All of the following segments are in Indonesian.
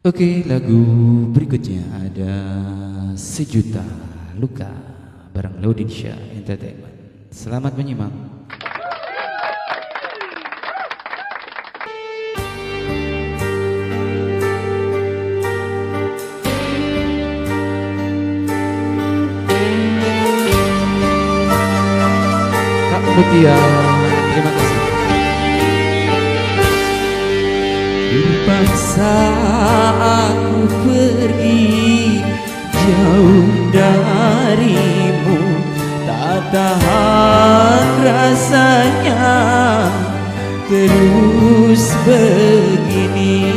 Oke, lagu berikutnya ada Sejuta Luka bareng Laudinsya Entertainment. Selamat menyimak. Kak Mutia, terima kasih. Terpaksa aku pergi jauh darimu, tak tahan rasanya terus begini.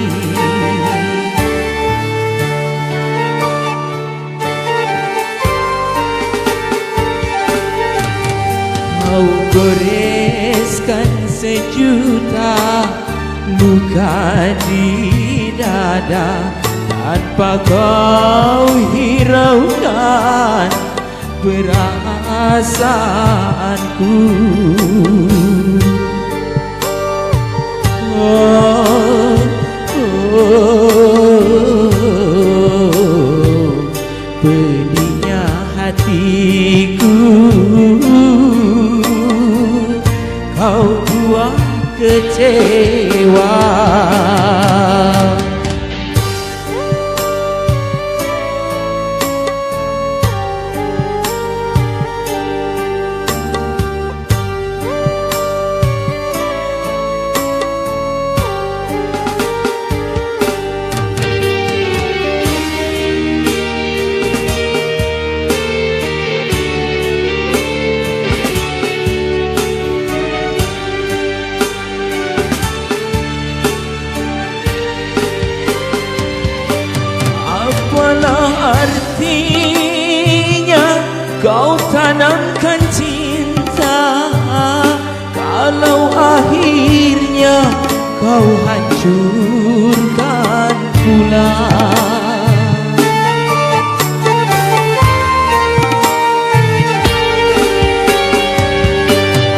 Kau goreskan sejuta luka di dada tanpa kau hiraukan perasaanku. Oh, pedihnya hatiku, kau buang kecewa. Artinya kau tanamkan cinta kalau akhirnya kau hancurkan pula.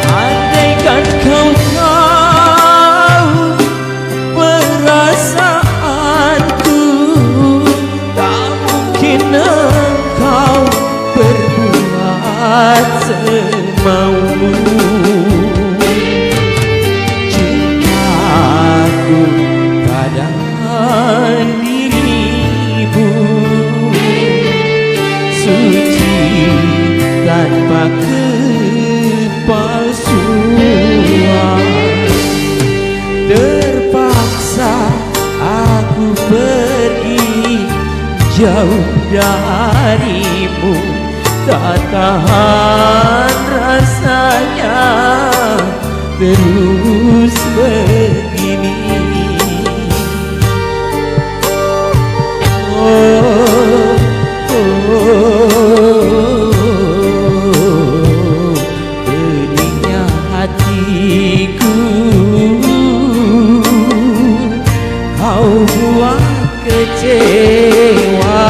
Andaikan kau tahu perasaanku, engkau berbuat semaumu. Cintaku pada dirimu suci tanpa kepalsuan. Terpaksa aku pergi jauh darimu, tak tahan rasanya terus begini. Oh, pedihnya hatiku, kau buang kecewa.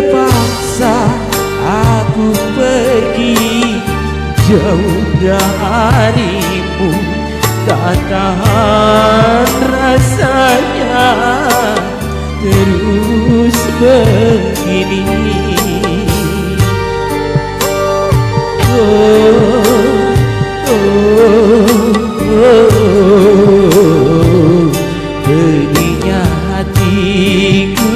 terpaksa aku pergi jauh darimu, tak tahan rasanya terus begini. Pedihnya hatiku,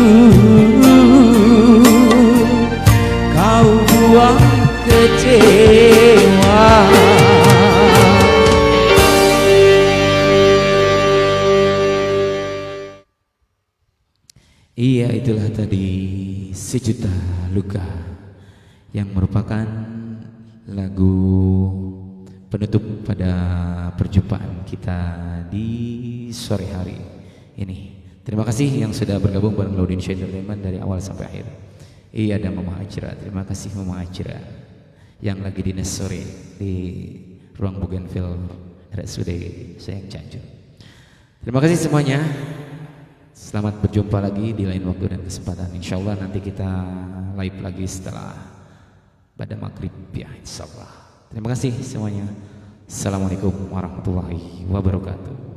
kau buat kecewa. Iya, itulah tadi Sejuta Luka, yang merupakan lagu penutup pada perjumpaan kita di sore hari ini. Terima kasih yang sudah bergabung bareng Laudin Show Entertainment dari awal sampai akhir. Iya, ada Mama Ajra. Terima kasih Mama Ajra yang lagi dinas sore di ruang Bougainville RSUD Sayang Cianjur. Terima kasih semuanya. Selamat berjumpa lagi di lain waktu dan kesempatan. Insya Allah nanti kita live lagi setelah pada maghrib ya, insya Allah. Terima kasih semuanya. Assalamualaikum warahmatullahi wabarakatuh.